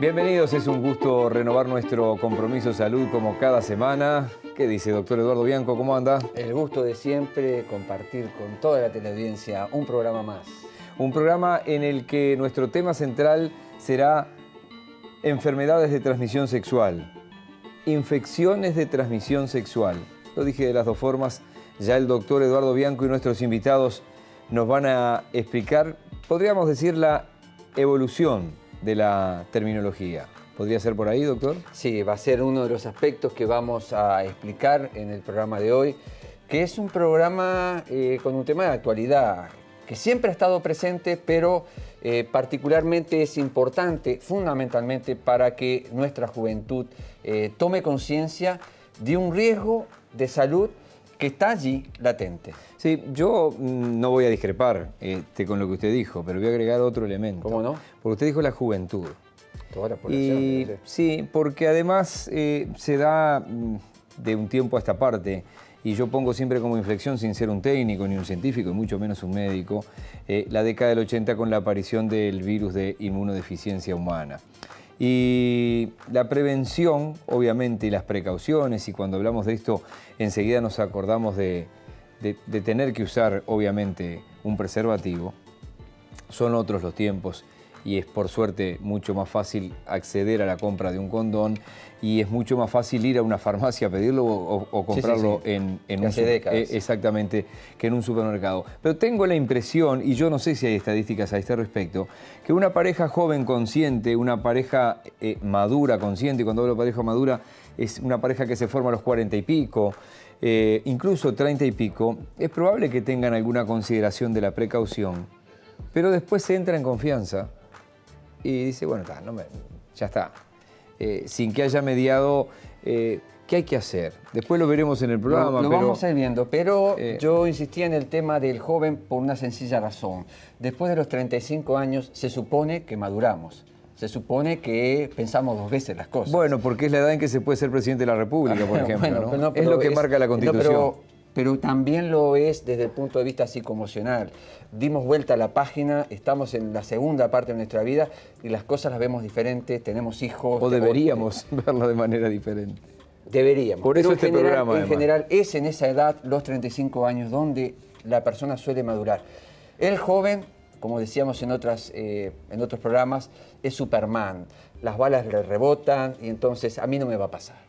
Bienvenidos, es un gusto renovar nuestro compromiso salud como cada semana. ¿Qué dice, doctor Eduardo Bianco? ¿Cómo anda? El gusto de siempre compartir con toda la teleaudiencia un programa más. Un programa en el que nuestro tema central será enfermedades de transmisión sexual, infecciones de transmisión sexual. Lo dije de las dos formas, ya el doctor Eduardo Bianco y nuestros invitados nos van a explicar, podríamos decir, la evolución de la terminología. ¿Podría ser por ahí, doctor? Sí, va a ser uno de los aspectos que vamos a explicar en el programa de hoy, que es un programa con un tema de actualidad, que siempre ha estado presente, pero particularmente es importante, fundamentalmente, para que nuestra juventud tome conciencia de un riesgo de salud que está allí latente. Sí, yo no voy a discrepar con lo que usted dijo, pero voy a agregar otro elemento. ¿Cómo no? Porque usted dijo la juventud. Toda la población. Y, sí, porque además se da de un tiempo a esta parte, y yo pongo siempre como inflexión, sin ser un técnico ni un científico, y mucho menos un médico, la década del 80 con la aparición del virus de inmunodeficiencia humana. Y la prevención, obviamente, y las precauciones, y cuando hablamos de esto, enseguida nos acordamos de tener que usar, obviamente, un preservativo. Son otros los tiempos y es, por suerte, mucho más fácil acceder a la compra de un condón y es mucho más fácil ir a una farmacia a pedirlo o comprarlo sí. en un hace décadas. exactamente, que en un supermercado. Pero tengo la impresión, y yo no sé si hay estadísticas a este respecto, que una pareja joven consciente, una pareja madura consciente, cuando hablo de pareja madura, es una pareja que se forma a los 40 y pico, incluso 30 y pico, es probable que tengan alguna consideración de la precaución, pero después se entra en confianza y dice, bueno, ya está. Sin que haya mediado, ¿qué hay que hacer? Después lo veremos en el programa. Lo vamos a ir viendo, pero yo insistía en el tema del joven por una sencilla razón. Después de los 35 años se supone que maduramos. Se supone que pensamos dos veces las cosas. Bueno, porque es la edad en que se puede ser presidente de la República, por ejemplo. Bueno, ¿no? Es lo que marca la Constitución. Pero también lo es desde el punto de vista psicoemocional. Dimos vuelta a la página, estamos en la segunda parte de nuestra vida y las cosas las vemos diferentes, tenemos hijos. O deberíamos verla de manera diferente. Deberíamos. Por eso pero programa, en general, es en esa edad, los 35 años, donde la persona suele madurar. El joven, como decíamos en otros programas, es Superman. Las balas le rebotan y entonces a mí no me va a pasar.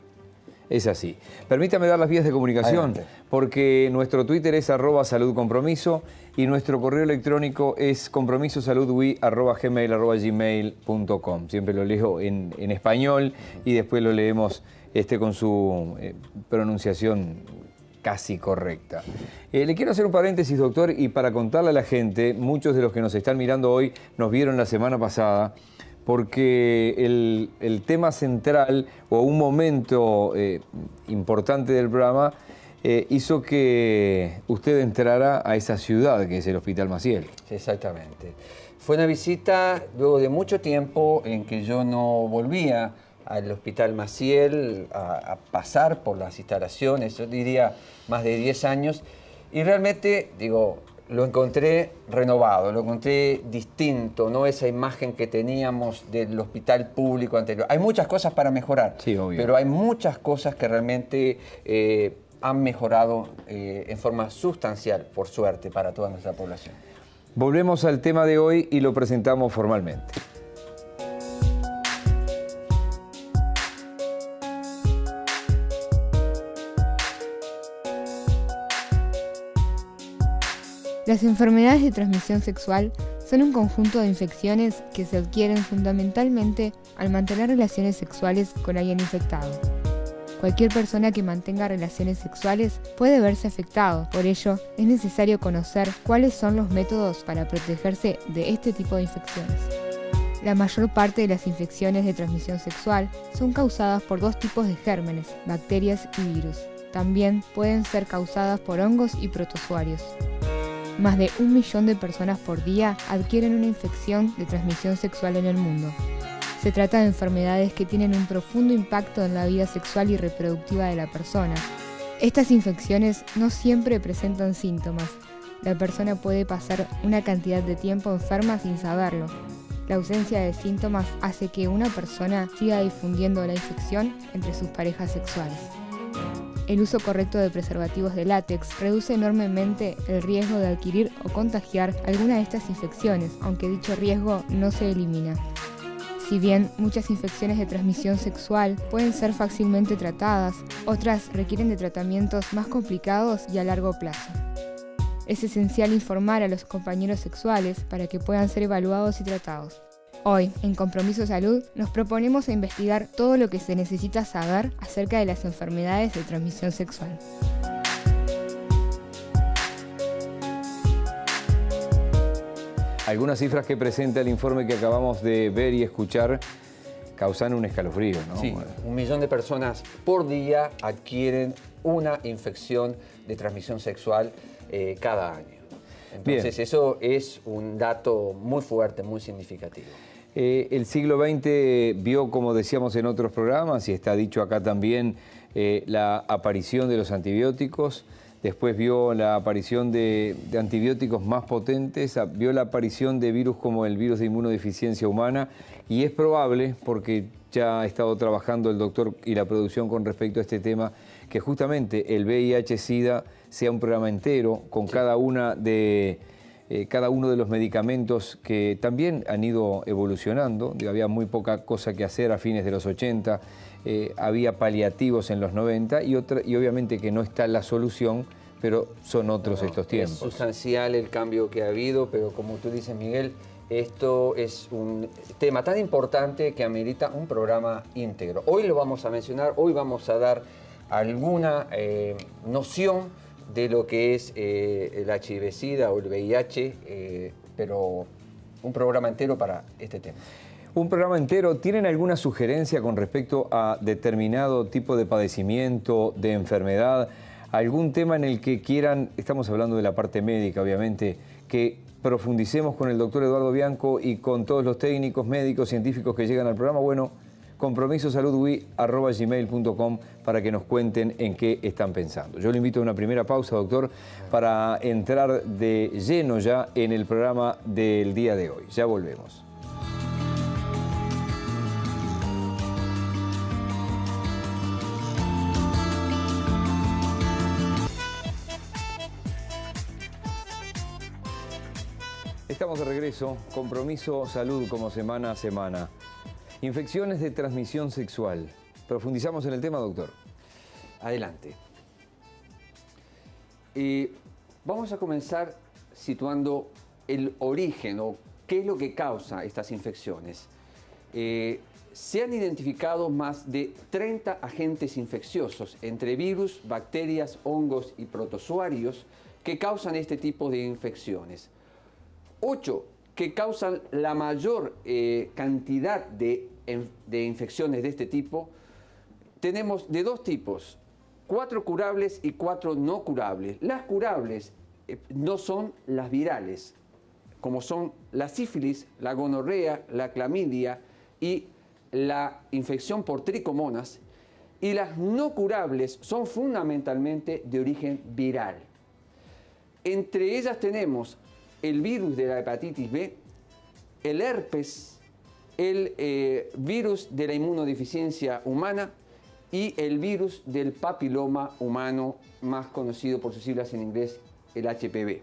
Es así. Permítame dar las vías de comunicación, Adelante. porque nuestro Twitter es @saludcompromiso y nuestro correo electrónico es compromisosaludwi@gmail.com. Siempre lo leo en español y después lo leemos con su pronunciación casi correcta. Le quiero hacer un paréntesis, doctor, y para contarle a la gente, muchos de los que nos están mirando hoy nos vieron la semana pasada, porque el tema central o un momento importante del programa hizo que usted entrara a esa ciudad que es el Hospital Maciel. Exactamente. Fue una visita luego de mucho tiempo en que yo no volvía al Hospital Maciel a pasar por las instalaciones, yo diría más de 10 años, y realmente, lo encontré renovado, lo encontré distinto, no esa imagen que teníamos del hospital público anterior. Hay muchas cosas para mejorar, sí, obvio, pero hay muchas cosas que realmente han mejorado en forma sustancial, por suerte, para toda nuestra población. Volvemos al tema de hoy y lo presentamos formalmente. Las enfermedades de transmisión sexual son un conjunto de infecciones que se adquieren fundamentalmente al mantener relaciones sexuales con alguien infectado. Cualquier persona que mantenga relaciones sexuales puede verse afectado, por ello es necesario conocer cuáles son los métodos para protegerse de este tipo de infecciones. La mayor parte de las infecciones de transmisión sexual son causadas por dos tipos de gérmenes, bacterias y virus. También pueden ser causadas por hongos y protozoarios. Más de 1 millón de personas por día adquieren una infección de transmisión sexual en el mundo. Se trata de enfermedades que tienen un profundo impacto en la vida sexual y reproductiva de la persona. Estas infecciones no siempre presentan síntomas. La persona puede pasar una cantidad de tiempo enferma sin saberlo. La ausencia de síntomas hace que una persona siga difundiendo la infección entre sus parejas sexuales. El uso correcto de preservativos de látex reduce enormemente el riesgo de adquirir o contagiar alguna de estas infecciones, aunque dicho riesgo no se elimina. Si bien muchas infecciones de transmisión sexual pueden ser fácilmente tratadas, otras requieren de tratamientos más complicados y a largo plazo. Es esencial informar a los compañeros sexuales para que puedan ser evaluados y tratados. Hoy, en Compromiso Salud, nos proponemos a investigar todo lo que se necesita saber acerca de las enfermedades de transmisión sexual. Algunas cifras que presenta el informe que acabamos de ver y escuchar causan un escalofrío, ¿no? Sí, 1 millón de personas por día adquieren una infección de transmisión sexual cada año. Entonces, bien, eso es un dato muy fuerte, muy significativo. El siglo XX vio, como decíamos en otros programas, y está dicho acá también, la aparición de los antibióticos. Después vio la aparición de antibióticos más potentes, vio la aparición de virus como el virus de inmunodeficiencia humana, y es probable, porque ya ha estado trabajando el doctor y la producción con respecto a este tema, que justamente el VIH-Sida sea un programa entero con cada uno de los medicamentos que también han ido evolucionando. Había muy poca cosa que hacer a fines de los 80, había paliativos en los 90 y obviamente que no está la solución, pero son otros estos tiempos. Es sustancial el cambio que ha habido, pero como tú dices, Miguel, esto es un tema tan importante que amerita un programa íntegro. Hoy lo vamos a mencionar, hoy vamos a dar alguna noción de lo que es el HIV-Sida o el VIH, pero un programa entero para este tema. Un programa entero. ¿Tienen alguna sugerencia con respecto a determinado tipo de padecimiento, de enfermedad? ¿Algún tema en el que quieran, estamos hablando de la parte médica obviamente, que profundicemos con el doctor Eduardo Bianco y con todos los técnicos, médicos, científicos que llegan al programa? Bueno, compromisosaludwi@gmail.com para que nos cuenten en qué están pensando. Yo le invito a una primera pausa, doctor, para entrar de lleno ya en el programa del día de hoy. Ya volvemos. Estamos de regreso, Compromiso Salud como semana a semana. Infecciones de transmisión sexual. Profundizamos en el tema, doctor. Adelante. Vamos a comenzar situando el origen o qué es lo que causa estas infecciones. Se han identificado más de 30 agentes infecciosos, entre virus, bacterias, hongos y protozoarios, que causan este tipo de infecciones. 8 que causan la mayor cantidad de infecciones de este tipo. Tenemos de 2 tipos, 4 curables y 4 no curables. Las curables no son las virales, como son la sífilis, la gonorrea, la clamidia y la infección por tricomonas. Y las no curables son fundamentalmente de origen viral. Entre ellas tenemos el virus de la hepatitis B, el herpes, el virus de la inmunodeficiencia humana y el virus del papiloma humano, más conocido por sus siglas en inglés, el HPV.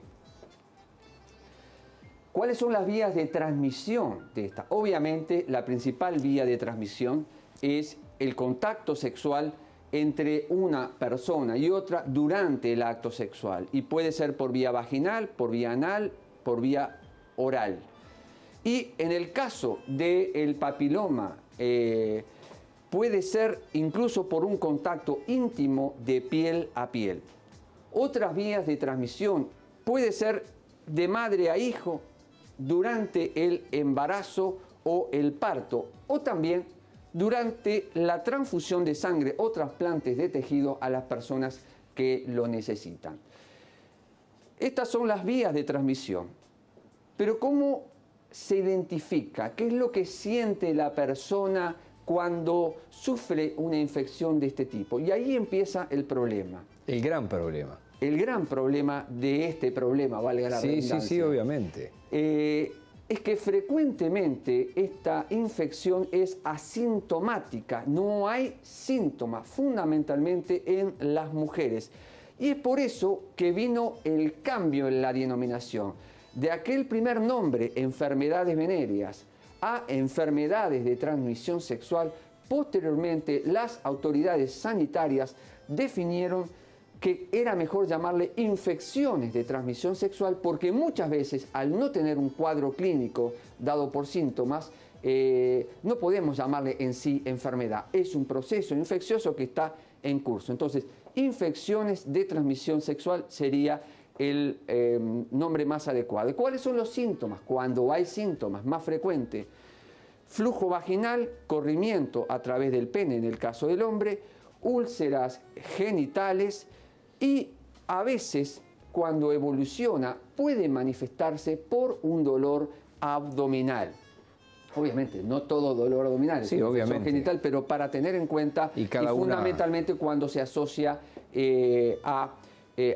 ¿Cuáles son las vías de transmisión de esta? Obviamente, la principal vía de transmisión es el contacto sexual entre una persona y otra durante el acto sexual. Y puede ser por vía vaginal, por vía anal, por vía oral. Y en el caso del papiloma, puede ser incluso por un contacto íntimo de piel a piel. Otras vías de transmisión puede ser de madre a hijo durante el embarazo o el parto, o también durante la transfusión de sangre o trasplantes de tejido a las personas que lo necesitan. Estas son las vías de transmisión. Pero ¿cómo se identifica? ¿Qué es lo que siente la persona cuando sufre una infección de este tipo? Y ahí empieza el problema. El gran problema. El gran problema de este problema, valga la redundancia. Sí, obviamente. Es que frecuentemente esta infección es asintomática, no hay síntomas, fundamentalmente en las mujeres. Y es por eso que vino el cambio en la denominación. De aquel primer nombre, enfermedades venéreas, a enfermedades de transmisión sexual, posteriormente las autoridades sanitarias definieron que era mejor llamarle infecciones de transmisión sexual, porque muchas veces al no tener un cuadro clínico dado por síntomas, no podemos llamarle en sí enfermedad. Es un proceso infeccioso que está en curso. Entonces, infecciones de transmisión sexual sería el nombre más adecuado. ¿Cuáles son los síntomas? Cuando hay síntomas más frecuentes: flujo vaginal, corrimiento a través del pene en el caso del hombre, úlceras genitales, y a veces, cuando evoluciona, puede manifestarse por un dolor abdominal. Obviamente, no todo dolor abdominal es infección genital, pero para tener en cuenta, y fundamentalmente cuando se asocia a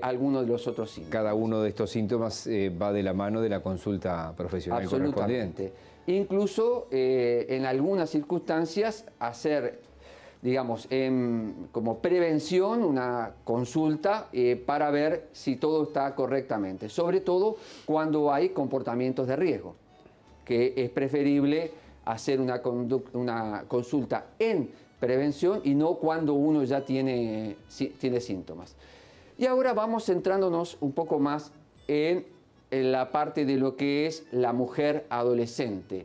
alguno de los otros síntomas. Cada uno de estos síntomas va de la mano de la consulta profesional correspondiente. Incluso en algunas circunstancias hacer, digamos, como prevención, una consulta para ver si todo está correctamente, sobre todo cuando hay comportamientos de riesgo, que es preferible hacer una consulta en prevención y no cuando uno ya tiene síntomas. Y ahora vamos centrándonos un poco más en la parte de lo que es la mujer adolescente.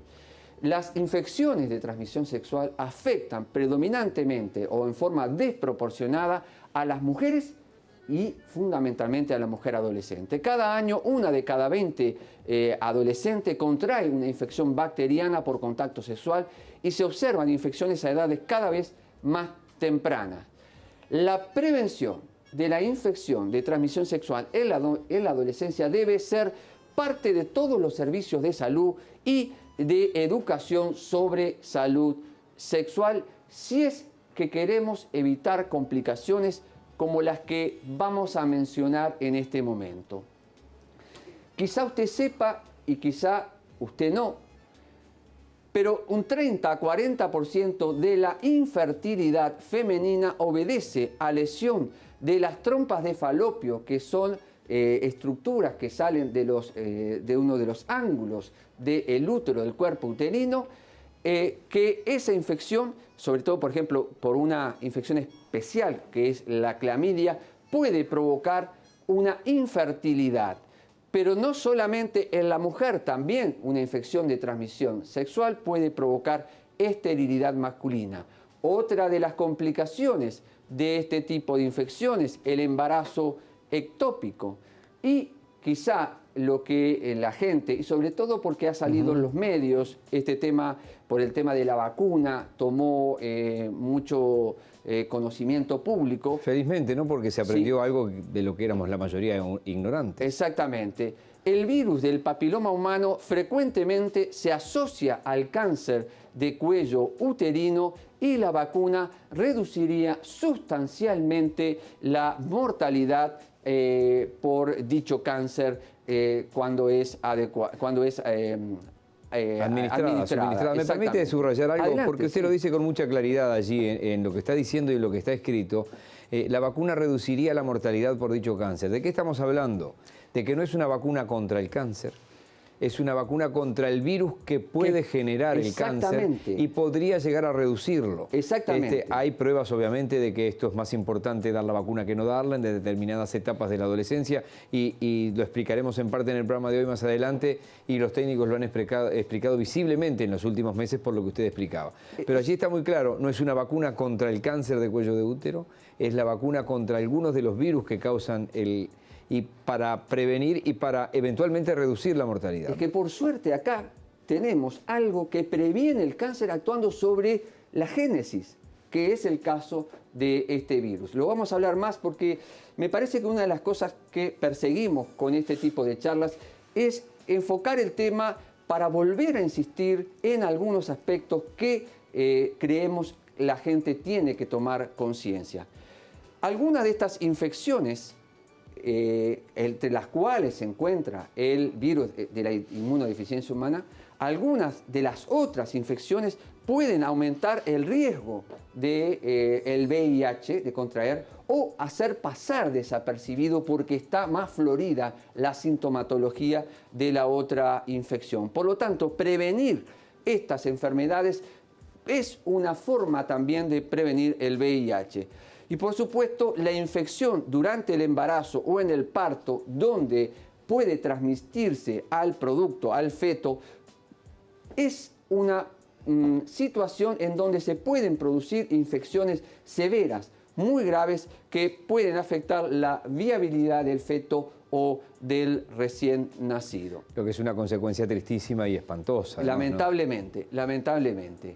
Las infecciones de transmisión sexual afectan predominantemente o en forma desproporcionada a las mujeres y fundamentalmente a la mujer adolescente. Cada año, 1 de cada 20 adolescentes contrae una infección bacteriana por contacto sexual y se observan infecciones a edades cada vez más tempranas. La prevención de la infección de transmisión sexual en la adolescencia debe ser parte de todos los servicios de salud y de educación sobre salud sexual, si es que queremos evitar complicaciones como las que vamos a mencionar en este momento. Quizá usted sepa y quizá usted no, pero un 30 a 40% de la infertilidad femenina obedece a lesión de las trompas de falopio, que son estructuras que salen de uno de los ángulos del útero, del cuerpo uterino, que esa infección, sobre todo por ejemplo por una infección especial que es la clamidia, puede provocar una infertilidad. Pero no solamente en la mujer, también una infección de transmisión sexual puede provocar esterilidad masculina. Otra de las complicaciones de este tipo de infecciones, el embarazo ectópico. Y quizá lo que la gente, y sobre todo porque ha salido en los medios, este tema, por el tema de la vacuna, tomó mucho conocimiento público. Felizmente, ¿no? Porque se aprendió algo de lo que éramos la mayoría ignorantes. Exactamente. El virus del papiloma humano frecuentemente se asocia al cáncer de cuello uterino y la vacuna reduciría sustancialmente la mortalidad por dicho cáncer cuando es administrada. Me permite subrayar algo. Adelante, porque usted sí. lo dice con mucha claridad allí en lo que está diciendo y lo que está escrito. La vacuna reduciría la mortalidad por dicho cáncer. ¿De qué estamos hablando? De que no es una vacuna contra el cáncer, es una vacuna contra el virus que puede generar el cáncer y podría llegar a reducirlo. Exactamente. Hay pruebas, obviamente, de que esto es más importante dar la vacuna que no darla en determinadas etapas de la adolescencia y lo explicaremos en parte en el programa de hoy más adelante, y los técnicos lo han explicado visiblemente en los últimos meses por lo que usted explicaba. Pero allí está muy claro, no es una vacuna contra el cáncer de cuello de útero, es la vacuna contra algunos de los virus que causan y para prevenir y para eventualmente reducir la mortalidad. Es que por suerte acá tenemos algo que previene el cáncer actuando sobre la génesis, que es el caso de este virus. Lo vamos a hablar más porque me parece que una de las cosas que perseguimos con este tipo de charlas es enfocar el tema para volver a insistir en algunos aspectos que creemos la gente tiene que tomar conciencia. Algunas de estas infecciones, entre las cuales se encuentra el virus de la inmunodeficiencia humana, algunas de las otras infecciones pueden aumentar el riesgo del VIH, de contraer, o hacer pasar desapercibido porque está más florida la sintomatología de la otra infección. Por lo tanto, prevenir estas enfermedades es una forma también de prevenir el VIH. Y por supuesto, la infección durante el embarazo o en el parto, donde puede transmitirse al producto, al feto, es una situación en donde se pueden producir infecciones severas, muy graves, que pueden afectar la viabilidad del feto o del recién nacido. Lo que es una consecuencia tristísima y espantosa. Lamentablemente, ¿no? Lamentablemente.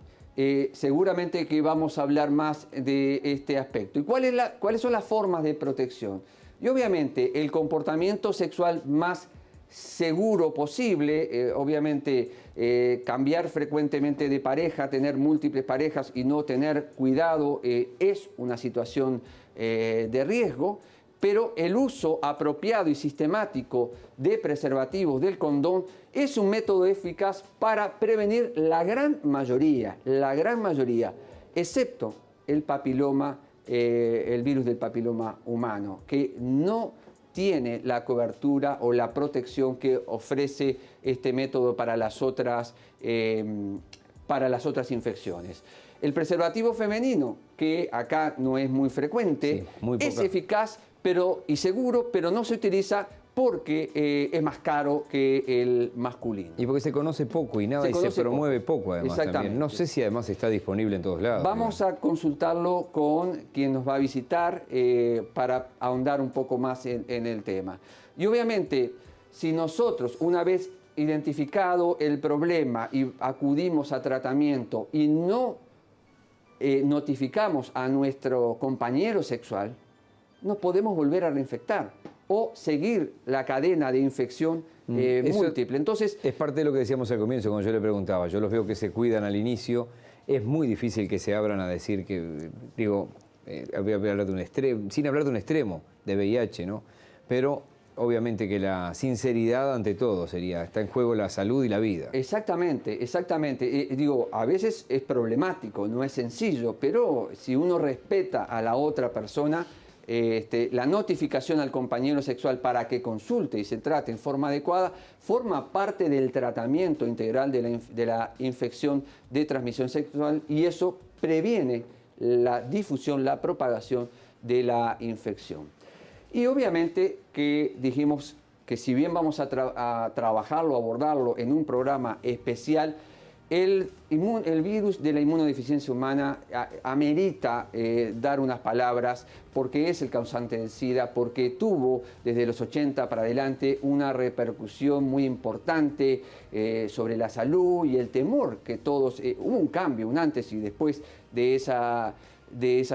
Seguramente que vamos a hablar más de este aspecto. ¿Y cuáles son las formas de protección? Y obviamente el comportamiento sexual más seguro posible, obviamente cambiar frecuentemente de pareja, tener múltiples parejas y no tener cuidado es una situación de riesgo, pero el uso apropiado y sistemático de preservativos, del condón, es un método eficaz para prevenir la gran mayoría, excepto el papiloma, el virus del papiloma humano, que no tiene la cobertura o la protección que ofrece este método para las otras infecciones. El preservativo femenino, que acá no es muy frecuente, sí, es eficaz y seguro, pero no se utiliza porque es más caro que el masculino. Y porque se conoce poco y se promueve poco además también. No sé si además está disponible en todos lados. Vamos a consultarlo con quien nos va a visitar para ahondar un poco más en el tema. Y obviamente, si nosotros, una vez identificado el problema y acudimos a tratamiento y no notificamos a nuestro compañero sexual, nos podemos volver a reinfectar o seguir la cadena de infección múltiple. Entonces, es parte de lo que decíamos al comienzo, cuando yo le preguntaba. Yo los veo que se cuidan al inicio. Es muy difícil que se abran a decir que, voy a hablar de un extremo, sin hablar de un extremo de VIH, ¿no? Pero obviamente que la sinceridad ante todo está en juego la salud y la vida. Exactamente, exactamente. A veces es problemático, no es sencillo, pero si uno respeta a la otra persona, la notificación al compañero sexual para que consulte y se trate en forma adecuada forma parte del tratamiento integral de la infección de transmisión sexual, y eso previene la difusión, la propagación de la infección. Y obviamente que dijimos que si bien vamos a trabajarlo, abordarlo en un programa especial, el virus de la inmunodeficiencia humana amerita dar unas palabras, porque es el causante del SIDA, porque tuvo desde los 80 para adelante una repercusión muy importante sobre la salud y el temor que todos... hubo un cambio, un antes y después de esa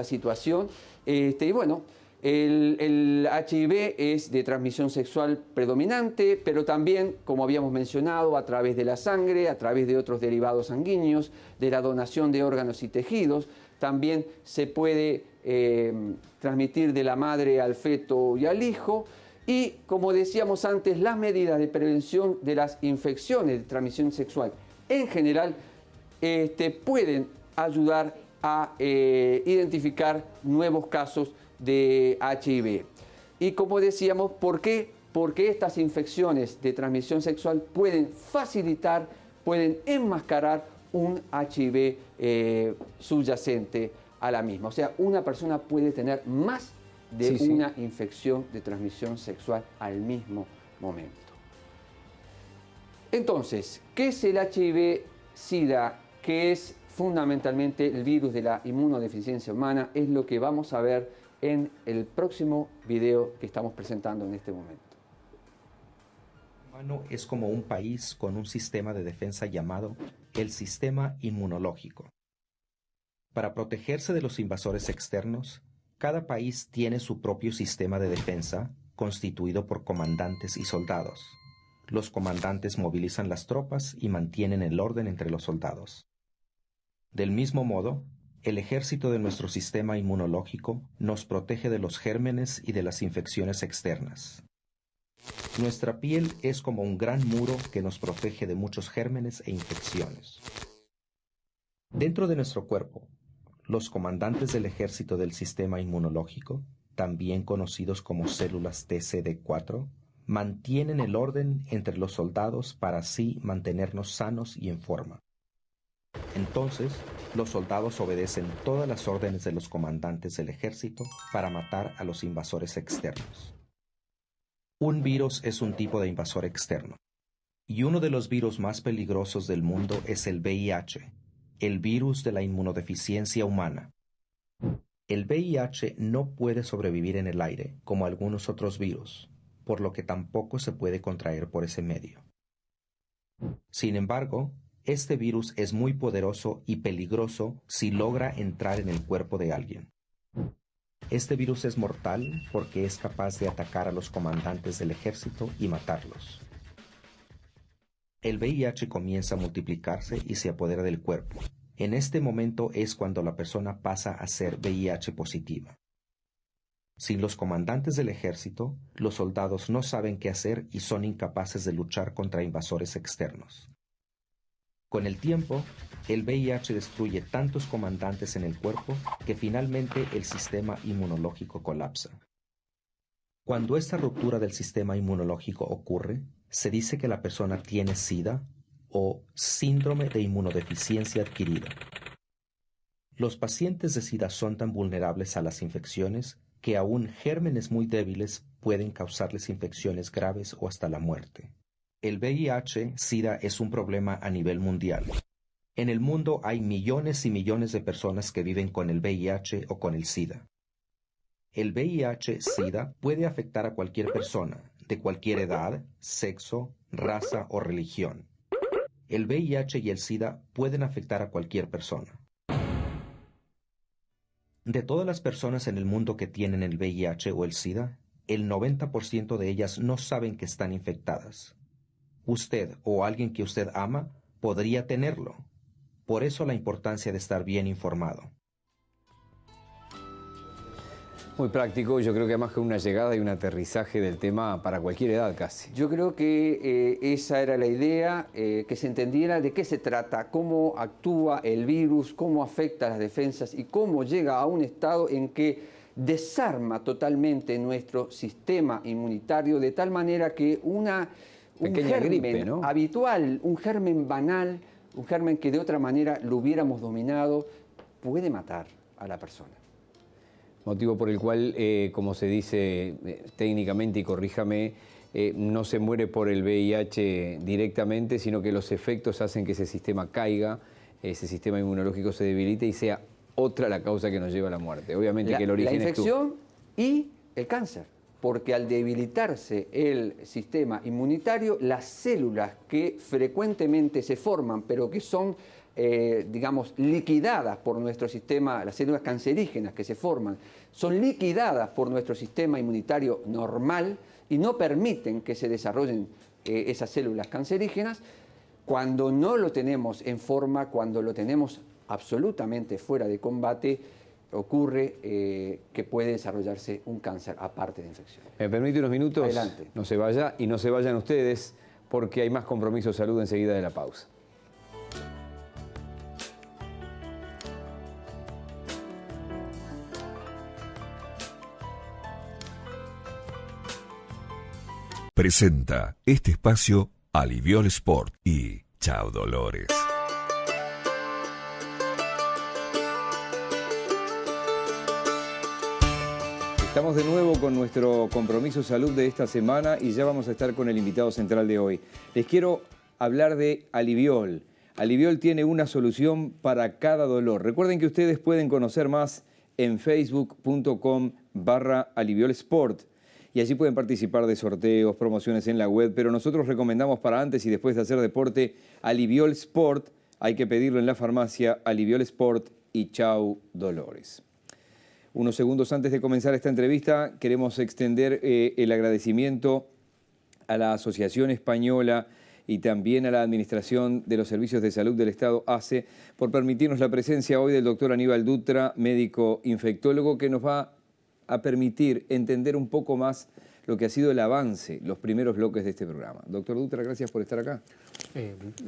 situación. Y bueno, el HIV es de transmisión sexual predominante, pero también, como habíamos mencionado, a través de la sangre, a través de otros derivados sanguíneos, de la donación de órganos y tejidos. También se puede transmitir de la madre al feto y al hijo. Y, como decíamos antes, las medidas de prevención de las infecciones de transmisión sexual en general pueden ayudar a identificar nuevos casos de HIV. Y como decíamos, ¿por qué? Porque estas infecciones de transmisión sexual pueden facilitar, pueden enmascarar un HIV subyacente a la misma. O sea, una persona puede tener más de una infección de transmisión sexual al mismo momento. Entonces, ¿qué es el HIV-Sida? ¿Qué es fundamentalmente el virus de la inmunodeficiencia humana? Es lo que vamos a ver en el próximo video que estamos presentando en este momento. El humano es como un país con un sistema de defensa llamado el sistema inmunológico. Para protegerse de los invasores externos, cada país tiene su propio sistema de defensa constituido por comandantes y soldados. los comandantes movilizan las tropas y mantienen el orden entre los soldados. Del mismo modo, el ejército de nuestro sistema inmunológico nos protege de los gérmenes y de las infecciones externas. Nuestra piel es como un gran muro que nos protege de muchos gérmenes e infecciones. Dentro de nuestro cuerpo, los comandantes del ejército del sistema inmunológico, también conocidos como células TCD4, mantienen el orden entre los soldados para así mantenernos sanos y en forma. Entonces, los soldados obedecen todas las órdenes de los comandantes del ejército para matar a los invasores externos. Un virus es un tipo de invasor externo, y uno de los virus más peligrosos del mundo es el VIH, el virus de la inmunodeficiencia humana. El VIH no puede sobrevivir en el aire como algunos otros virus, por lo que tampoco se puede contraer por ese medio. Sin embargo, este virus es muy poderoso y peligroso si logra entrar en el cuerpo de alguien. Este virus es mortal porque es capaz de atacar a los comandantes del ejército y matarlos. El VIH comienza a multiplicarse y se apodera del cuerpo. En este momento es cuando la persona pasa a ser VIH positiva. Sin los comandantes del ejército, los soldados no saben qué hacer y son incapaces de luchar contra invasores externos. Con el tiempo, el VIH destruye tantos comandantes en el cuerpo que finalmente el sistema inmunológico colapsa. Cuando esta ruptura del sistema inmunológico ocurre, se dice que la persona tiene SIDA o síndrome de inmunodeficiencia adquirida. Los pacientes de SIDA son tan vulnerables a las infecciones que aún gérmenes muy débiles pueden causarles infecciones graves o hasta la muerte. El VIH-Sida es un problema a nivel mundial. En el mundo hay millones y millones de personas que viven con el VIH o con el SIDA. El VIH-Sida puede afectar a cualquier persona, de cualquier edad, sexo, raza o religión. El VIH y el SIDA pueden afectar a cualquier persona. De todas las personas en el mundo que tienen el VIH o el SIDA, el 90% de ellas no saben que están infectadas. Usted o alguien que usted ama podría tenerlo. Por eso la importancia de estar bien informado. Muy práctico, yo creo que además que una llegada y un aterrizaje del tema para cualquier edad casi. Yo creo que esa era la idea, que se entendiera de qué se trata, cómo actúa el virus, cómo afecta a las defensas y cómo llega a un estado en que desarma totalmente nuestro sistema inmunitario de tal manera que un Pequeña germen gripe, ¿no? habitual, un germen banal, un germen que de otra manera lo hubiéramos dominado, puede matar a la persona. Motivo por el cual, como se dice técnicamente, y corríjame, no se muere por el VIH directamente, sino que los efectos hacen que ese sistema caiga, ese sistema inmunológico se debilite y sea otra la causa que nos lleva a la muerte. Obviamente que el origen la infección es tú. Y el cáncer, porque al debilitarse el sistema inmunitario, las células que frecuentemente se forman, pero que son digamos, liquidadas por nuestro sistema, las células cancerígenas que se forman, son liquidadas por nuestro sistema inmunitario normal y no permiten que se desarrollen esas células cancerígenas. Cuando no lo tenemos en forma, cuando lo tenemos absolutamente fuera de combate, ocurre que puede desarrollarse un cáncer aparte de infección. ¿Me permite unos minutos? Adelante. No se vaya y no se vayan ustedes porque hay más compromiso de salud enseguida de la pausa. Presenta este espacio Aliviol Sport y Chao Dolores. Estamos de nuevo con nuestro compromiso salud de esta semana y ya vamos a estar con el invitado central de hoy. Les quiero hablar de Aliviol. Aliviol tiene una solución para cada dolor. Recuerden que ustedes pueden conocer más en facebook.com/aliviolsport. Y allí pueden participar de sorteos, promociones en la web, pero nosotros recomendamos para antes y después de hacer deporte Aliviol Sport. Hay que pedirlo en la farmacia, Aliviol Sport y Chau Dolores. Unos segundos antes de comenzar esta entrevista, queremos extender el agradecimiento a la Asociación Española y también a la Administración de los Servicios de Salud del Estado, ACE, por permitirnos la presencia hoy del doctor Aníbal Dutra, médico infectólogo, que nos va a permitir entender un poco más lo que ha sido el avance, los primeros bloques de este programa. Doctor Dutra, gracias por estar acá.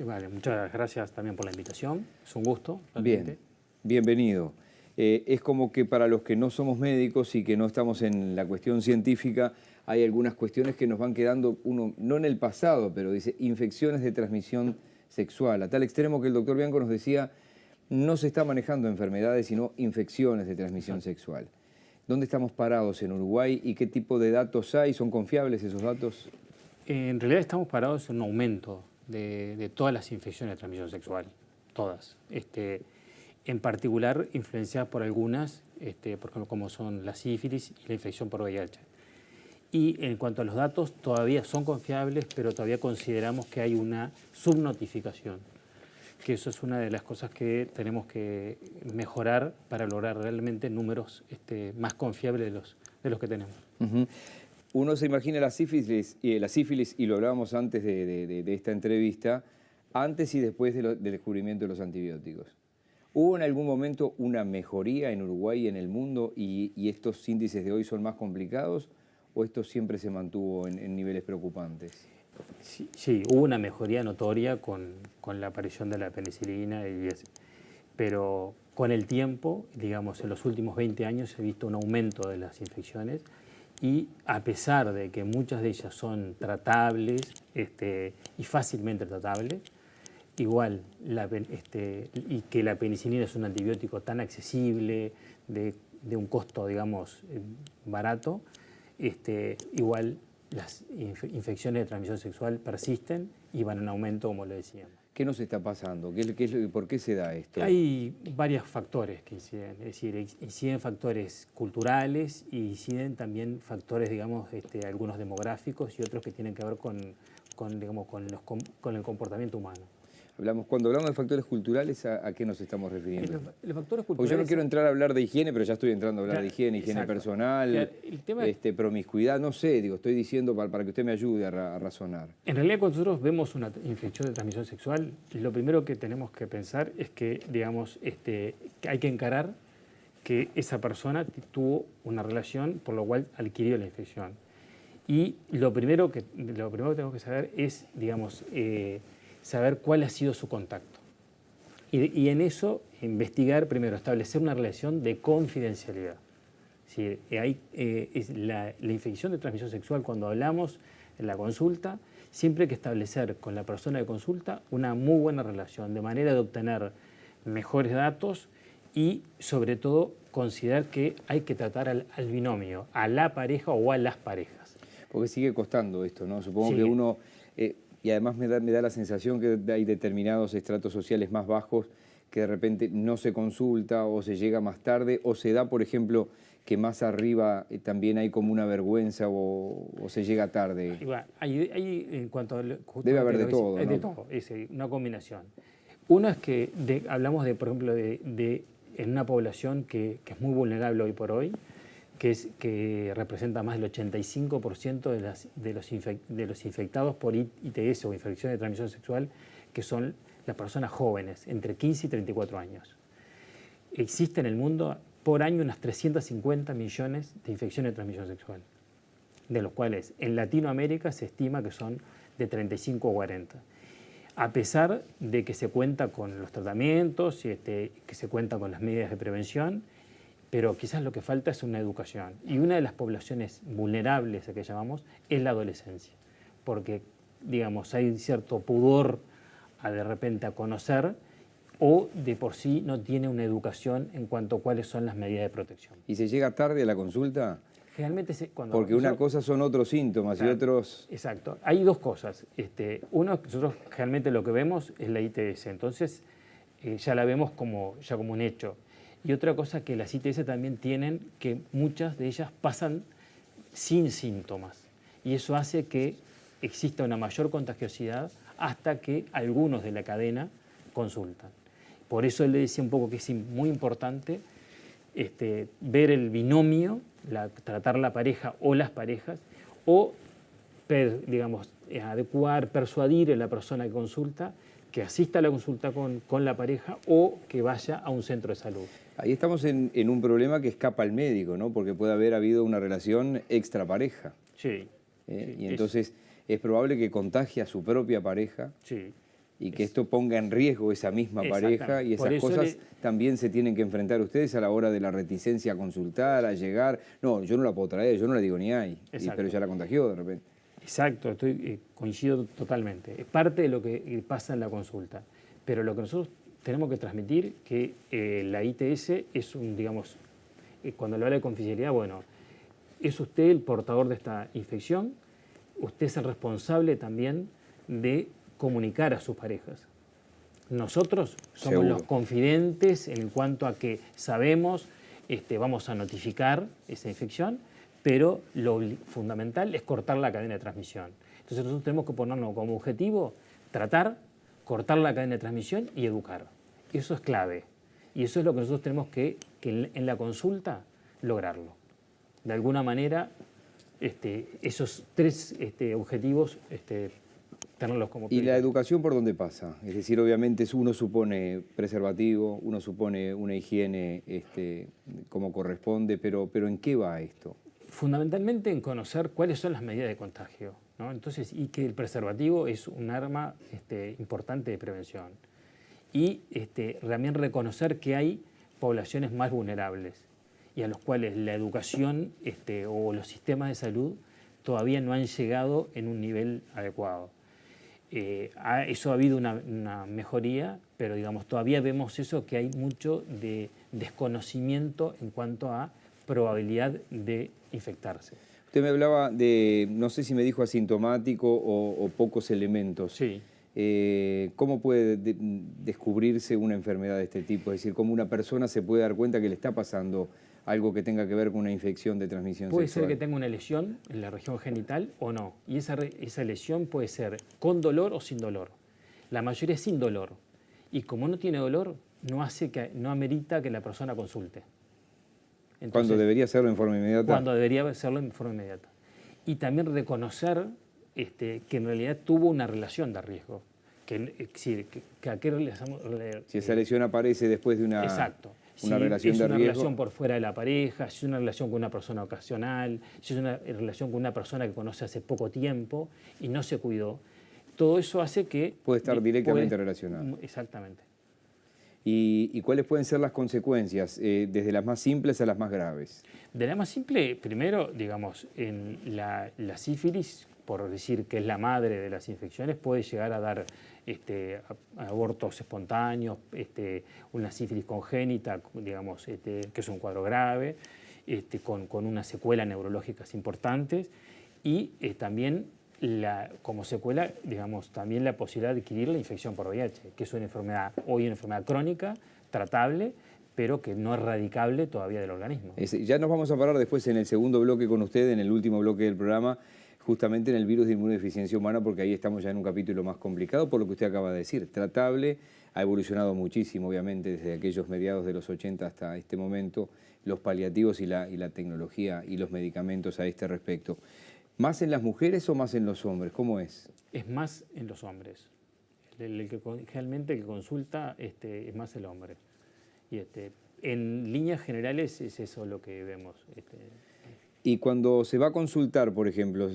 Vale, muchas gracias también por la invitación, es un gusto. Bien, bienvenido. Es como que para los que no somos médicos y que no estamos en la cuestión científica, hay algunas cuestiones que nos van quedando, uno no en el pasado, pero dice infecciones de transmisión sexual, a tal extremo que el doctor Bianco nos decía, no se está manejando enfermedades, sino infecciones de transmisión sexual. ¿Dónde estamos parados en Uruguay y qué tipo de datos hay? ¿Son confiables esos datos? En realidad estamos parados en un aumento de todas las infecciones de transmisión sexual, todas. En particular influenciadas por algunas, por ejemplo, como son la sífilis y la infección por VIH. Y en cuanto a los datos, todavía son confiables, pero todavía consideramos que hay una subnotificación, que eso es una de las cosas que tenemos que mejorar para lograr realmente números más confiables de los que tenemos. Uno se imagina la sífilis, y lo hablábamos antes de esta entrevista, antes y después del descubrimiento de los antibióticos. ¿Hubo en algún momento una mejoría en Uruguay y en el mundo y estos índices de hoy son más complicados o esto siempre se mantuvo en niveles preocupantes? Sí, hubo una mejoría notoria con la aparición de la penicilina, pero con el tiempo, digamos, en los últimos 20 años se ha visto un aumento de las infecciones y a pesar de que muchas de ellas son tratables y fácilmente tratables, igual, y que la penicilina es un antibiótico tan accesible, de un costo, digamos, barato, igual las infecciones de transmisión sexual persisten y van en aumento, como lo decíamos. ¿Qué nos está pasando? ¿Por qué se da esto? Hay varios factores que inciden, es decir, inciden factores culturales y inciden también factores, digamos, algunos demográficos y otros que tienen que ver con el comportamiento humano. Cuando hablamos de factores culturales, ¿a qué nos estamos refiriendo? Los factores culturales... Porque yo no quiero entrar a hablar de higiene, pero ya estoy entrando a hablar de higiene exacto. Personal, el tema promiscuidad, no sé, estoy diciendo para que usted me ayude a razonar. En realidad, cuando nosotros vemos una infección de transmisión sexual, lo primero que tenemos que pensar es que, digamos, que hay que encarar que esa persona tuvo una relación por lo cual adquirió la infección. Y lo primero que tenemos que saber es, digamos, saber cuál ha sido su contacto. Y en eso, investigar, primero, establecer una relación de confidencialidad. Sí, la infección de transmisión sexual, cuando hablamos en la consulta, siempre hay que establecer con la persona de consulta una muy buena relación, de manera de obtener mejores datos y, sobre todo, considerar que hay que tratar al binomio, a la pareja o a las parejas. Porque sigue costando esto, ¿no? Supongo que uno... y además me da la sensación que hay determinados estratos sociales más bajos que de repente no se consulta o se llega más tarde o se da, por ejemplo, que más arriba también hay como una vergüenza o se llega tarde. En cuanto a debe haber de todo, ¿no? Hay de todo, es una combinación. Uno es que hablamos, por ejemplo, en una población que es muy vulnerable hoy por hoy, que representa más del 85% de los infectados por ITS o infección de transmisión sexual, que son las personas jóvenes, entre 15 y 34 años. Existe en el mundo por año unas 350 millones de infecciones de transmisión sexual, de los cuales en Latinoamérica se estima que son de 35 o 40. A pesar de que se cuenta con los tratamientos, que se cuenta con las medidas de prevención, pero quizás lo que falta es una educación. Y una de las poblaciones vulnerables, a que llamamos, es la adolescencia. Porque, digamos, hay cierto pudor de repente a conocer o de por sí no tiene una educación en cuanto a cuáles son las medidas de protección. ¿Y se llega tarde a la consulta? Generalmente porque una cosa son otros síntomas, claro, y otros... Exacto. Hay dos cosas. Uno, nosotros generalmente lo que vemos es la ITS. Entonces, ya la vemos como un hecho. Y otra cosa que las ITS también tienen, que muchas de ellas pasan sin síntomas. Y eso hace que exista una mayor contagiosidad hasta que algunos de la cadena consultan. Por eso él le decía un poco que es muy importante ver el binomio, tratar la pareja o las parejas, o adecuar, persuadir a la persona que consulta, que asista a la consulta con la pareja o que vaya a un centro de salud. Ahí estamos en un problema que escapa al médico, ¿no? Porque puede haber habido una relación extrapareja. Sí. Y entonces es probable que contagie a su propia pareja. Sí. Y que esto ponga en riesgo esa misma pareja, y esas cosas también se tienen que enfrentar ustedes a la hora de la reticencia a consultar, a llegar. No, yo no la puedo traer, yo no la digo ni hay, pero ya la contagió de repente. Exacto, coincido totalmente. Es parte de lo que pasa en la consulta. Pero lo que nosotros tenemos que transmitir que la ITS es cuando lo habla de confidencialidad, bueno, es usted el portador de esta infección, usted es el responsable también de comunicar a sus parejas. Nosotros somos los confidentes en cuanto a que sabemos, vamos a notificar esa infección, pero lo fundamental es cortar la cadena de transmisión. Entonces nosotros tenemos que ponernos como objetivo tratar, cortar la cadena de transmisión y educar. Eso es clave. Y eso es lo que nosotros tenemos que en la consulta lograrlo. De alguna manera, esos tres objetivos tenerlos como prioridad. ¿Y la educación por dónde pasa? Es decir, obviamente uno supone preservativo, uno supone una higiene como corresponde, pero ¿en qué va esto? Fundamentalmente en conocer cuáles son las medidas de contagio, ¿no? Entonces, y que el preservativo es un arma importante de prevención. Y también reconocer que hay poblaciones más vulnerables y a los cuales la educación o los sistemas de salud todavía no han llegado en un nivel adecuado. Eso ha habido una mejoría, pero todavía vemos eso, que hay mucho de desconocimiento en cuanto a probabilidad de infectarse. Usted me hablaba de, no sé si me dijo asintomático o pocos elementos. Sí. ¿Cómo puede descubrirse una enfermedad de este tipo? Es decir, ¿cómo una persona se puede dar cuenta que le está pasando algo que tenga que ver con una infección de transmisión sexual? Puede ser que tenga una lesión en la región genital o no. Y esa lesión puede ser con dolor o sin dolor. La mayoría es sin dolor. Y como no tiene dolor, no amerita que la persona consulte. Entonces, ¿cuándo debería hacerlo en forma inmediata? Cuando debería hacerlo en forma inmediata. Y también reconocer que en realidad tuvo una relación de riesgo. Si esa lesión aparece después de una... Exacto. Una relación si de es una riesgo. relación por fuera de la pareja, si es una relación con una persona ocasional, si es una relación con una persona que conoce hace poco tiempo y no se cuidó, todo eso hace que... Puede estar directamente relacionado. Exactamente. ¿Y cuáles pueden ser las consecuencias, desde las más simples a las más graves? De la más simple, primero, en la sífilis, por decir que es la madre de las infecciones, puede llegar a dar abortos espontáneos, una sífilis congénita, que es un cuadro grave, con unas secuelas neurológicas importantes y también como secuela, también la posibilidad de adquirir la infección por VIH, que es una enfermedad crónica, tratable, pero que no es erradicable todavía del organismo. Ya nos vamos a parar después en el segundo bloque con usted, en el último bloque del programa, justamente en el virus de inmunodeficiencia humana, porque ahí estamos ya en un capítulo más complicado, por lo que usted acaba de decir. Tratable, ha evolucionado muchísimo, obviamente, desde aquellos mediados de los 80 hasta este momento, los paliativos y la tecnología y los medicamentos a este respecto. ¿Más en las mujeres o más en los hombres? ¿Cómo es? Es más en los hombres. Generalmente el que consulta es más el hombre. Y en líneas generales es eso lo que vemos. Y cuando se va a consultar, por ejemplo,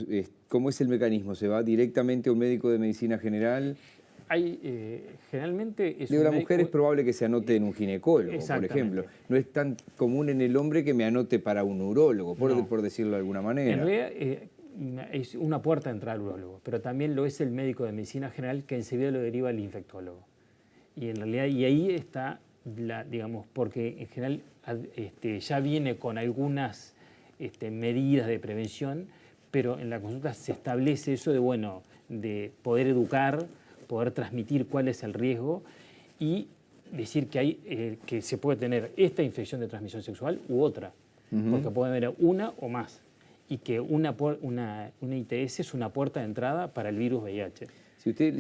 ¿cómo es el mecanismo? ¿Se va directamente a un médico de medicina general? Generalmente es la mujer es probable que se anote en un ginecólogo, por ejemplo. No es tan común en el hombre que me anote para un urólogo, por decirlo de alguna manera. En realidad es una puerta de entrada al urólogo, pero también lo es el médico de medicina general, que enseguida lo deriva al infectólogo. Y en realidad, ahí está, porque en general ya viene con algunas medidas de prevención, pero en la consulta se establece eso de poder educar, poder transmitir cuál es el riesgo y decir que se puede tener esta infección de transmisión sexual u otra, porque puede haber una o más, y que una ITS es una puerta de entrada para el virus VIH.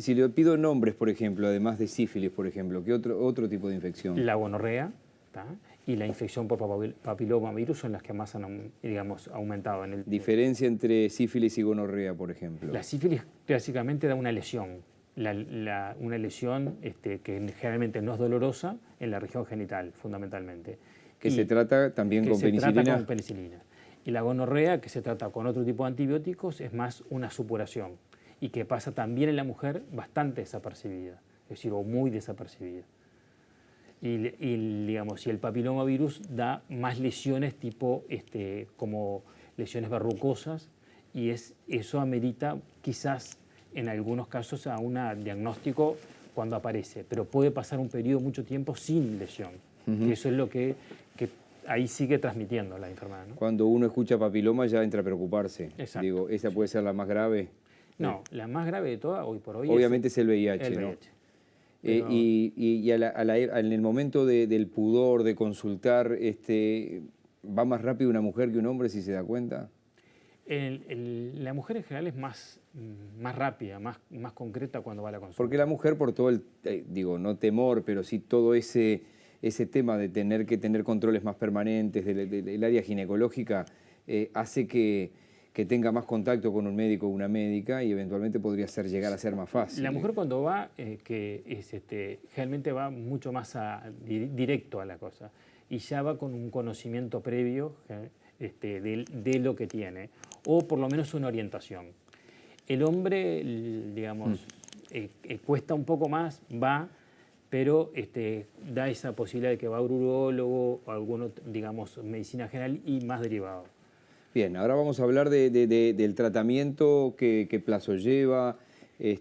Si le pido nombres, por ejemplo, además de sífilis, por ejemplo, ¿qué otro tipo de infección? La gonorrea, ¿tá? Y la infección por papilomavirus son las que más han, digamos, aumentado. Diferencia entre sífilis y gonorrea, por ejemplo. La sífilis clásicamente da una lesión, una lesión que generalmente no es dolorosa en la región genital, fundamentalmente. Que se trata también con penicilina. Se trata con penicilina. Y la gonorrea, que se trata con otro tipo de antibióticos, es más una supuración y que pasa también en la mujer bastante desapercibida, es decir, o muy desapercibida. Y digamos, si el papilomavirus da más lesiones tipo como lesiones verrucosas, y eso amerita quizás en algunos casos a un diagnóstico cuando aparece, pero puede pasar un periodo mucho tiempo sin lesión. Y eso es lo que ahí sigue transmitiendo la enfermedad, ¿no? Cuando uno escucha papiloma ya entra a preocuparse. Exacto. Digo, ¿esa puede ser la más grave? No, la más grave de todas hoy por hoy obviamente es el VIH, el ¿no? VIH. Pero... en el momento del pudor, de consultar, ¿va más rápido una mujer que un hombre si se da cuenta? La mujer en general es más rápida, más concreta cuando va a la consulta. Porque la mujer, por todo el, no temor, pero sí todo ese tema de tener que tener controles más permanentes del área ginecológica, hace que tenga más contacto con un médico o una médica y eventualmente podría llegar a ser más fácil. La mujer cuando va, generalmente va mucho más directo a la cosa y ya va con un conocimiento previo de lo que tiene, o por lo menos una orientación. El hombre, digamos, cuesta un poco más, va, pero da esa posibilidad de que va a un urólogo o alguno, digamos, medicina general y más derivado. Bien, ahora vamos a hablar del tratamiento, qué plazo lleva.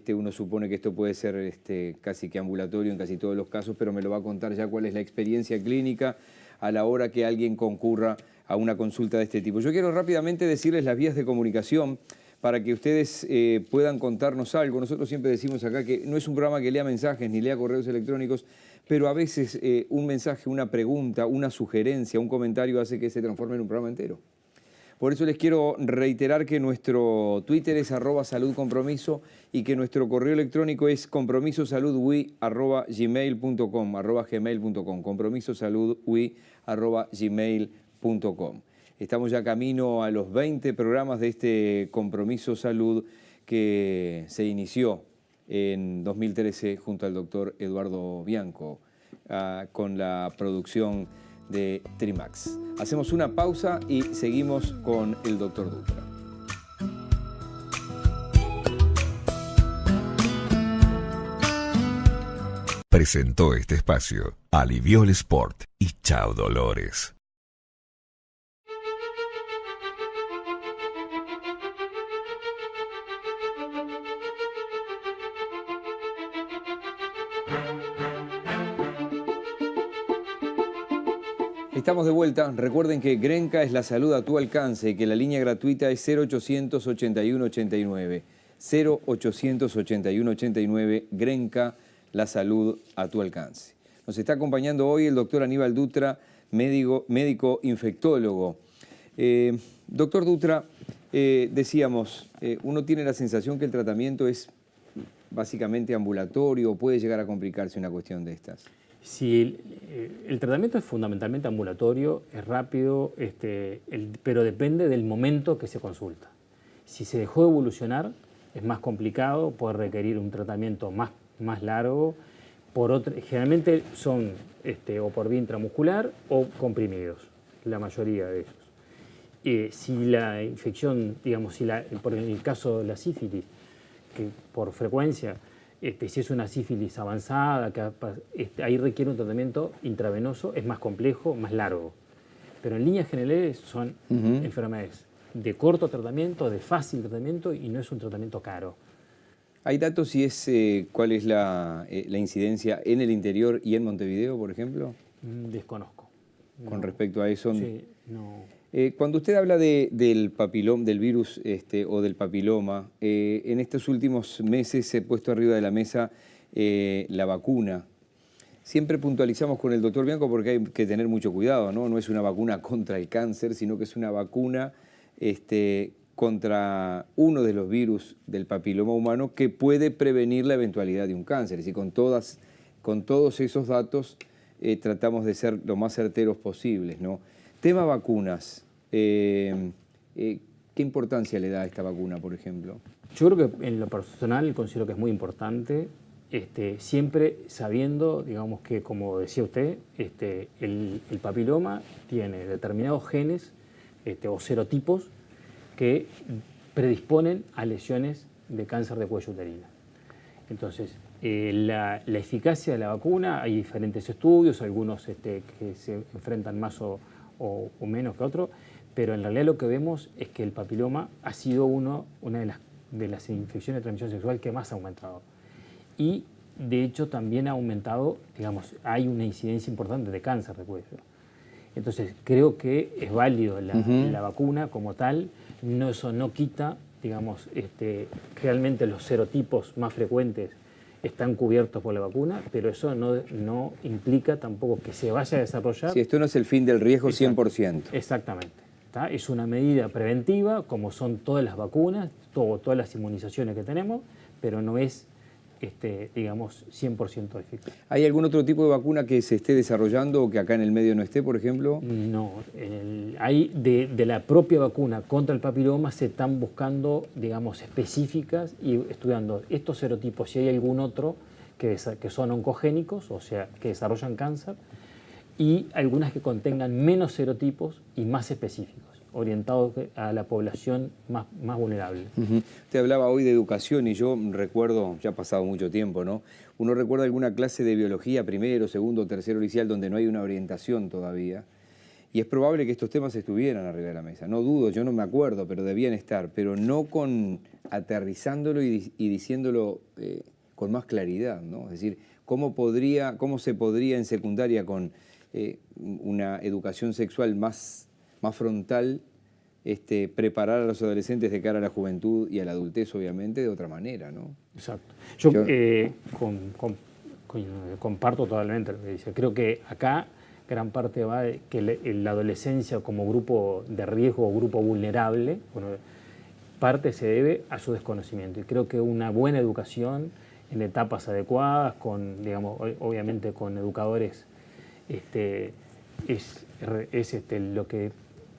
Uno supone que esto puede ser casi que ambulatorio en casi todos los casos, pero me lo va a contar ya cuál es la experiencia clínica a la hora que alguien concurra a una consulta de este tipo. Yo quiero rápidamente decirles las vías de comunicación para que ustedes puedan contarnos algo. Nosotros siempre decimos acá que no es un programa que lea mensajes ni lea correos electrónicos, pero a veces un mensaje, una pregunta, una sugerencia, un comentario hace que se transforme en un programa entero. Por eso les quiero reiterar que nuestro Twitter es @saludcompromiso y que nuestro correo electrónico es compromisosaludwi@gmail.com, compromisosaludwi@gmail.com. Estamos ya camino a los 20 programas de este Compromiso Salud que se inició en 2013 junto al doctor Eduardo Bianco con la producción de Trimax. Hacemos una pausa y seguimos con el doctor Dutra. Presentó este espacio Aliviol Sport y Chao Dolores. Estamos de vuelta. Recuerden que Grenca es la salud a tu alcance y que la línea gratuita es 0800 81 89. 0800 81 89, Grenca, la salud a tu alcance. Nos está acompañando hoy el doctor Aníbal Dutra, médico infectólogo. Doctor Dutra, decíamos, uno tiene la sensación que el tratamiento es básicamente ambulatorio o puede llegar a complicarse una cuestión de estas. Sí, el tratamiento es fundamentalmente ambulatorio, es rápido, pero depende del momento que se consulta. Si se dejó de evolucionar, es más complicado, puede requerir un tratamiento más largo. Generalmente son o por vía intramuscular o comprimidos, la mayoría de ellos. Si la infección, digamos, por el caso de la sífilis, que por frecuencia, si es una sífilis avanzada, ahí requiere un tratamiento intravenoso, es más complejo, más largo. Pero en líneas generales son enfermedades de corto tratamiento, de fácil tratamiento y no es un tratamiento caro. ¿Hay datos si cuál es la incidencia en el interior y en Montevideo, por ejemplo? Desconozco. Con respecto a eso. Sí, no. Cuando usted habla del virus o del papiloma, en estos últimos meses se ha puesto arriba de la mesa la vacuna. Siempre puntualizamos con el doctor Bianco porque hay que tener mucho cuidado, ¿no? No es una vacuna contra el cáncer, sino que es una vacuna contra uno de los virus del papiloma humano que puede prevenir la eventualidad de un cáncer. Es decir, con todos esos datos tratamos de ser lo más certeros posibles, ¿no? Tema vacunas. ¿Qué importancia le da a esta vacuna, por ejemplo? Yo creo que en lo personal considero que es muy importante, siempre sabiendo, digamos que, como decía usted, el papiloma tiene determinados genes o serotipos que predisponen a lesiones de cáncer de cuello uterino. Entonces, la eficacia de la vacuna, hay diferentes estudios, algunos que se enfrentan más o menos que otros, pero en realidad lo que vemos es que el papiloma ha sido una de las infecciones de transmisión sexual que más ha aumentado. Y de hecho también ha aumentado, digamos, hay una incidencia importante de cáncer de cuello. Entonces creo que es válido la vacuna como tal, eso no quita, digamos, realmente los serotipos más frecuentes están cubiertos por la vacuna, pero eso no implica tampoco que se vaya a desarrollar. Si esto no es el fin del riesgo 100%. Exactamente. ¿Tá? Es una medida preventiva, como son todas las vacunas, todas las inmunizaciones que tenemos, pero no es, digamos, 100% eficaz. ¿Hay algún otro tipo de vacuna que se esté desarrollando o que acá en el medio no esté, por ejemplo? No. Hay de la propia vacuna contra el papiloma se están buscando, digamos, específicas y estudiando estos serotipos, si hay algún otro que son oncogénicos, o sea, que desarrollan cáncer, y algunas que contengan menos serotipos y más específicos, orientados a la población más vulnerable. Usted hablaba hoy de educación y yo recuerdo, ya ha pasado mucho tiempo, ¿no? Uno recuerda alguna clase de biología, primero, segundo, tercero inicial, donde no hay una orientación todavía. Y es probable que estos temas estuvieran arriba de la mesa. No dudo, yo no me acuerdo, pero debían estar, pero no aterrizándolo y diciéndolo con más claridad, ¿no? Es decir, cómo se podría en secundaria con una educación sexual más frontal, preparar a los adolescentes de cara a la juventud y a la adultez, obviamente, de otra manera, ¿no? Exacto. Yo comparto totalmente lo que dice. Creo que acá gran parte va de que la adolescencia como grupo de riesgo o grupo vulnerable, bueno, parte se debe a su desconocimiento. Y creo que una buena educación en etapas adecuadas, digamos, obviamente con educadores, es lo que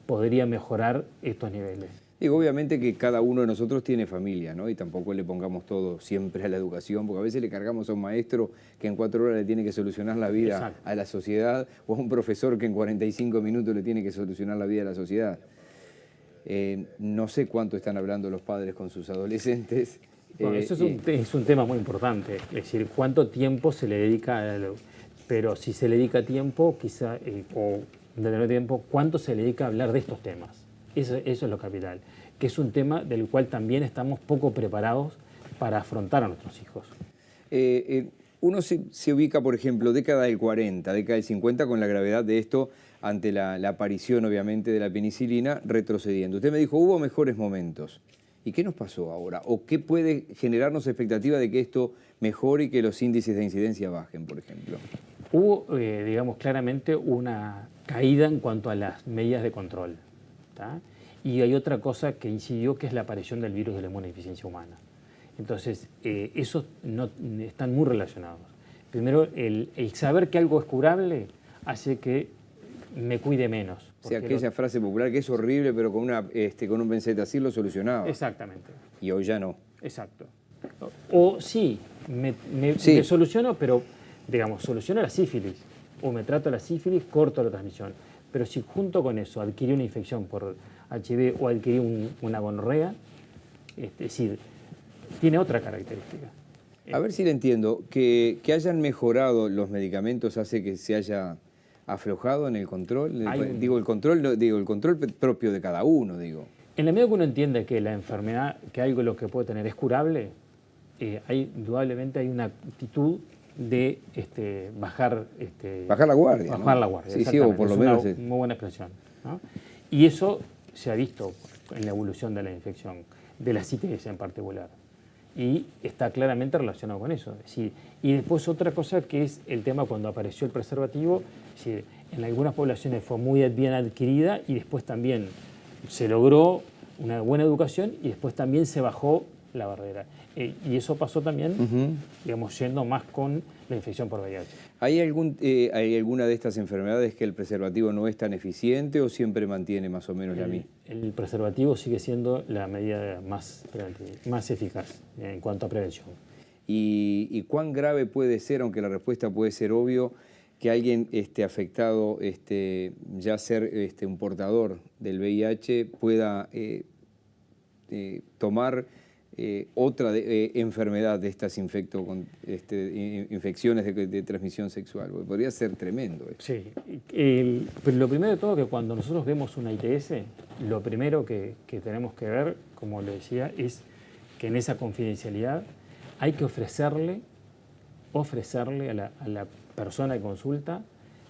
podría mejorar estos niveles. Digo, obviamente que cada uno de nosotros tiene familia, ¿no? Y tampoco le pongamos todo siempre a la educación, porque a veces le cargamos a un maestro que en 4 horas le tiene que solucionar la vida Exacto. a la sociedad, o a un profesor que en 45 minutos le tiene que solucionar la vida a la sociedad. No sé cuánto están hablando los padres con sus adolescentes. Bueno, eso es un tema muy importante, es decir, cuánto tiempo se le dedica pero si se le dedica tiempo, quizá, o de tener tiempo, cuánto se le dedica a hablar de estos temas. Eso es lo capital, que es un tema del cual también estamos poco preparados para afrontar a nuestros hijos. Uno se ubica, por ejemplo, década del 40, década del 50, con la gravedad de esto ante la aparición, obviamente, de la penicilina, retrocediendo. Usted me dijo, hubo mejores momentos. ¿Y qué nos pasó ahora? ¿O qué puede generarnos expectativa de que esto mejore y que los índices de incidencia bajen, por ejemplo? Hubo, digamos, claramente una caída en cuanto a las medidas de control, ¿tá? Y hay otra cosa que incidió, que es la aparición del virus de la inmunodeficiencia humana. Entonces, esos están muy relacionados. Primero, el saber que algo es curable hace que me cuide menos. O sea, aquella frase popular que es horrible, pero con un benzetacil lo solucionaba. Exactamente. Y hoy ya no. Exacto. O sí, me soluciono, pero, digamos, soluciono la sífilis, o me trato la sífilis, corto la transmisión. Pero si junto con eso adquirí una infección por HIV o adquirí una gonorrea, es decir, tiene otra característica. A ver si le entiendo. Que hayan mejorado los medicamentos hace que se haya aflojado en el control. El control propio de cada uno, digo. En la medida que uno entiende que la enfermedad, que algo lo que puede tener es curable, indudablemente hay una actitud de bajar la guardia. Bajar la guardia. Sí, o por lo menos. Es una muy buena expresión, ¿no? Y eso se ha visto en la evolución de la infección, de la ITS en particular. Y está claramente relacionado con eso. Es decir, y después otra cosa que es el tema cuando apareció el preservativo, es decir, en algunas poblaciones fue muy bien adquirida y después también se logró una buena educación y después también se bajó la barrera. Y eso pasó también, digamos, yendo más con la infección por VIH. ¿Hay alguna de estas enfermedades que el preservativo no es tan eficiente o siempre mantiene más o menos la misma? El preservativo sigue siendo la medida más eficaz en cuanto a prevención. ¿Y cuán grave puede ser, aunque la respuesta puede ser obvio, que alguien afectado, ya ser un portador del VIH, pueda tomar otra enfermedad de estas infecciones de transmisión sexual? Porque podría ser tremendo eso. Sí, pero lo primero de todo que cuando nosotros vemos una ITS, lo primero que tenemos que ver, como le decía, es que en esa confidencialidad hay que ofrecerle a la persona que consulta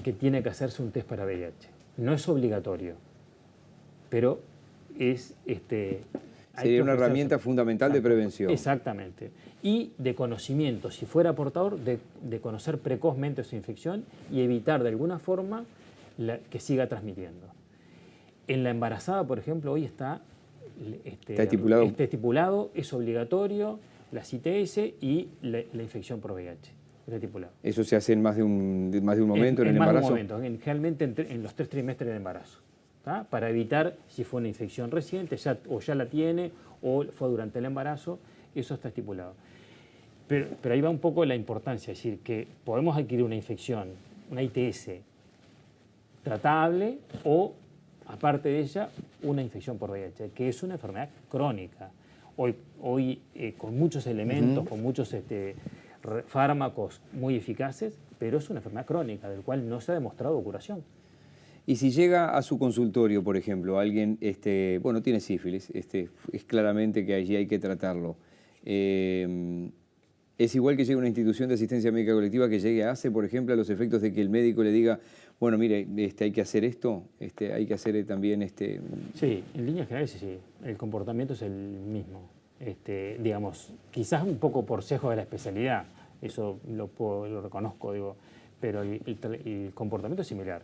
que tiene que hacerse un test para VIH. No es obligatorio, pero es... Sería una herramienta fundamental de prevención. Exactamente. Y de conocimiento, si fuera portador, de conocer precozmente su infección y evitar de alguna forma que siga transmitiendo. En la embarazada, por ejemplo, hoy está estipulado, es obligatorio la ITS y la infección por VIH. Está estipulado. ¿Eso se hace en más de un momento en el embarazo? En más de un momento, generalmente en los 3 trimestres del embarazo. ¿Tá? Para evitar si fue una infección reciente o ya la tiene o fue durante el embarazo, eso está estipulado. Pero ahí va un poco la importancia, es decir, que podemos adquirir una infección, una ITS tratable o, aparte de ella, una infección por VIH, que es una enfermedad crónica. Hoy con muchos elementos, con muchos fármacos muy eficaces, pero es una enfermedad crónica, del cual no se ha demostrado curación. Y si llega a su consultorio, por ejemplo, alguien, tiene sífilis, es claramente que allí hay que tratarlo. Es igual que llegue a una institución de asistencia médica colectiva que llegue a por ejemplo, a los efectos de que el médico le diga, bueno, mire, hay que hacer esto, hay que hacer también... Sí, en líneas generales sí, el comportamiento es el mismo. Digamos, quizás un poco por sesgo de la especialidad, eso lo reconozco, digo, pero el comportamiento es similar.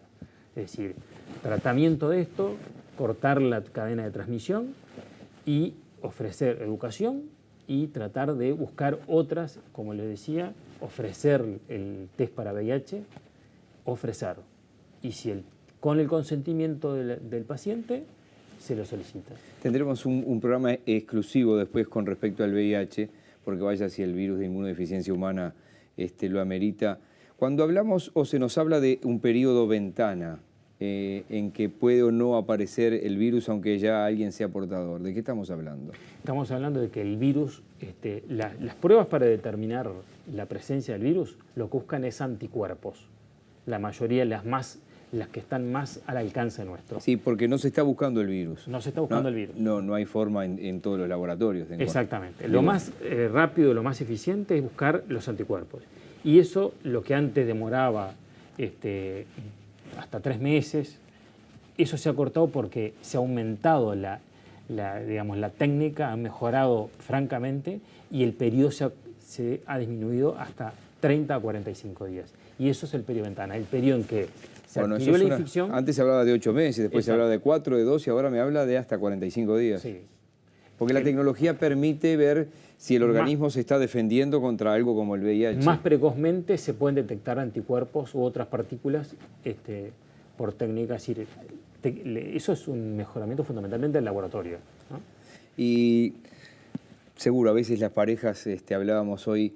Es decir, tratamiento de esto, cortar la cadena de transmisión y ofrecer educación y tratar de buscar otras, como les decía, ofrecer el test para VIH, ofrecer. Y si con el consentimiento del paciente, se lo solicita. Tendremos un programa exclusivo después con respecto al VIH, porque vaya si el virus de inmunodeficiencia humana lo amerita. Cuando hablamos o se nos habla de un periodo ventana en que puede o no aparecer el virus aunque ya alguien sea portador, ¿de qué estamos hablando? Estamos hablando de que el virus, las pruebas para determinar la presencia del virus lo que buscan es anticuerpos. La mayoría, las que están más al alcance nuestro. Sí, porque no se está buscando el virus. No se está buscando el virus. No hay forma en todos los laboratorios. Exactamente. Lo más rápido, lo más eficiente es buscar los anticuerpos. Y eso, lo que antes demoraba hasta 3 meses, eso se ha cortado porque se ha aumentado la técnica, ha mejorado francamente y el periodo se ha disminuido hasta 30 a 45 días. Y eso es el periodo ventana, el periodo en que se adquirió la infección. Antes se hablaba de 8 meses, después se hablaba de 4, de 2 y ahora me habla de hasta 45 días. Sí. Porque la tecnología permite ver si el organismo se está defendiendo contra algo como el VIH. Más precozmente se pueden detectar anticuerpos u otras partículas por técnicas. Eso es un mejoramiento fundamentalmente del laboratorio, ¿no? Y seguro, a veces las parejas, hablábamos hoy,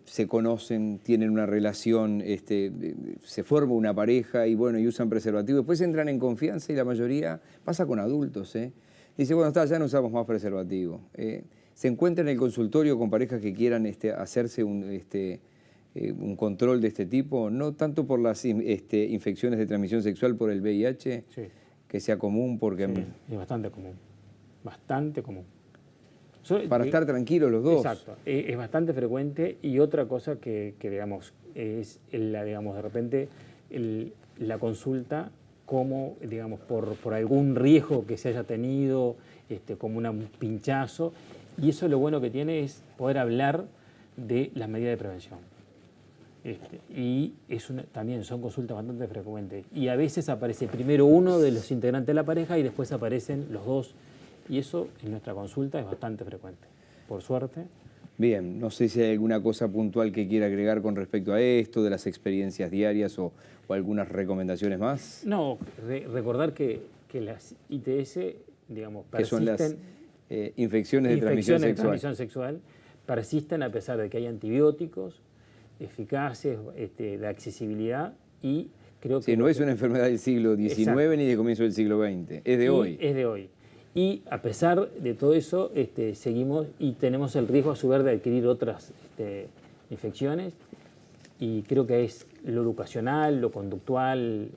se conocen, tienen una relación, se forma una pareja y usan preservativo. Después entran en confianza y la mayoría pasa con adultos. Dice, bueno, ya no usamos más preservativo. Se encuentra en el consultorio con parejas que quieran hacerse un control de este tipo, no tanto por las infecciones de transmisión sexual por el VIH, sí, que sea común, porque... Sí, es bastante común, bastante común. Para estar tranquilos los dos. Exacto, es bastante frecuente. Y otra cosa que digamos, es de repente la consulta como, digamos, por algún riesgo que se haya tenido, como un pinchazo. Y eso lo bueno que tiene es poder hablar de las medidas de prevención. Y también son consultas bastante frecuentes. Y a veces aparece primero uno de los integrantes de la pareja y después aparecen los dos. Y eso en nuestra consulta es bastante frecuente. Por suerte, Bien, no sé si hay alguna cosa puntual que quiera agregar con respecto a esto, de las experiencias diarias o algunas recomendaciones más. No, recordar que las ITS, digamos, Que son las persisten, infecciones de transmisión infecciones de sexual. transmisión sexual, persisten a pesar de que hay antibióticos eficaces, de accesibilidad, y creo que... Sí, no es una enfermedad del siglo XIX Exacto. ni de comienzo del siglo XX, es de Y hoy. es de hoy. Y a pesar de todo eso, seguimos y tenemos el riesgo a su vez de adquirir otras infecciones, y creo que es lo educacional, lo conductual,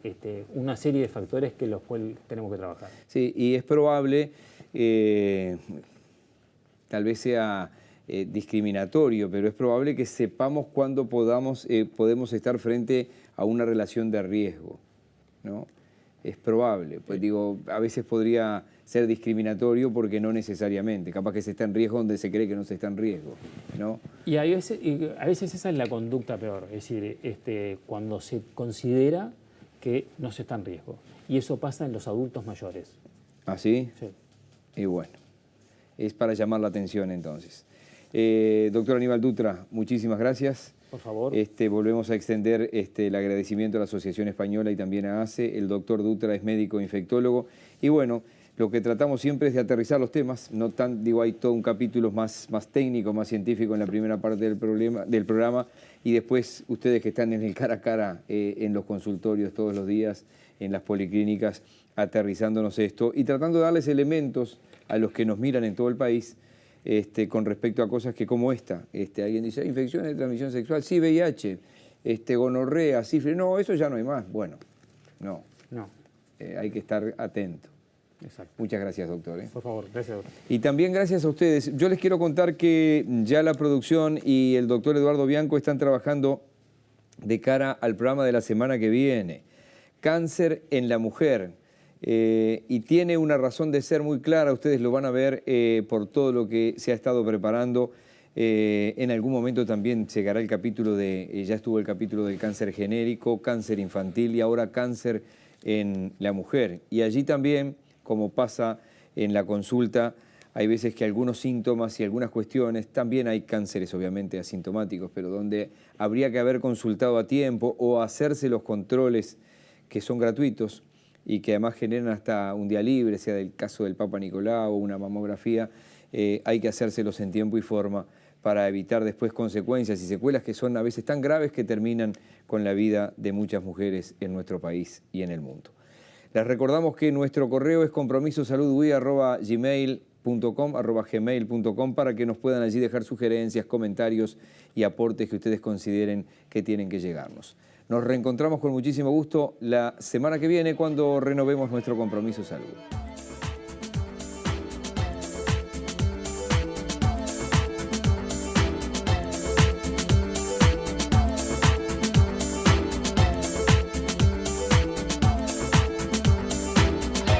una serie de factores que los cuales tenemos que trabajar. Sí, y es probable, tal vez sea discriminatorio, pero es probable que sepamos cuándo podemos estar frente a una relación de riesgo, ¿no? Es probable, pues digo, a veces podría ser discriminatorio porque no necesariamente, capaz que se está en riesgo donde se cree que no se está en riesgo, ¿no? Y a veces esa es la conducta peor, es decir, cuando se considera que no se está en riesgo. Y eso pasa en los adultos mayores. ¿Ah, sí? Sí. Y bueno, es para llamar la atención entonces. Doctor Aníbal Dutra, muchísimas gracias. Por favor. Volvemos a extender el agradecimiento a la Asociación Española y también a ACE. El doctor Dutra es médico infectólogo. Y bueno, lo que tratamos siempre es de aterrizar los temas. No tan, digo, hay todo un capítulo más técnico, más científico en la primera parte del programa. Y después ustedes que están en el cara a cara en los consultorios todos los días, en las policlínicas, aterrizándonos esto y tratando de darles elementos a los que nos miran en todo el país con respecto a cosas que como esta. Alguien dice, infecciones de transmisión sexual, sí, VIH, gonorrea, sífilis, no, eso ya no hay más. Bueno, no. Hay que estar atento. Exacto. Muchas gracias, doctor. Por favor, gracias, doctor. Y también gracias a ustedes. Yo les quiero contar que ya la producción y el doctor Eduardo Bianco están trabajando de cara al programa de la semana que viene. Cáncer en la mujer. Y tiene una razón de ser muy clara, ustedes lo van a ver por todo lo que se ha estado preparando. En algún momento también llegará el capítulo ya estuvo el capítulo del cáncer genérico, cáncer infantil y ahora cáncer en la mujer. Y allí también, como pasa en la consulta, hay veces que algunos síntomas y algunas cuestiones, también hay cánceres obviamente asintomáticos, pero donde habría que haber consultado a tiempo o hacerse los controles que son gratuitos y que además generan hasta un día libre, sea del caso del Papa Nicolau o una mamografía, hay que hacérselos en tiempo y forma para evitar después consecuencias y secuelas que son a veces tan graves que terminan con la vida de muchas mujeres en nuestro país y en el mundo. Les recordamos que nuestro correo es compromisosaludui@gmail.com para que nos puedan allí dejar sugerencias, comentarios y aportes que ustedes consideren que tienen que llegarnos. Nos reencontramos con muchísimo gusto la semana que viene cuando renovemos nuestro Compromiso Salud.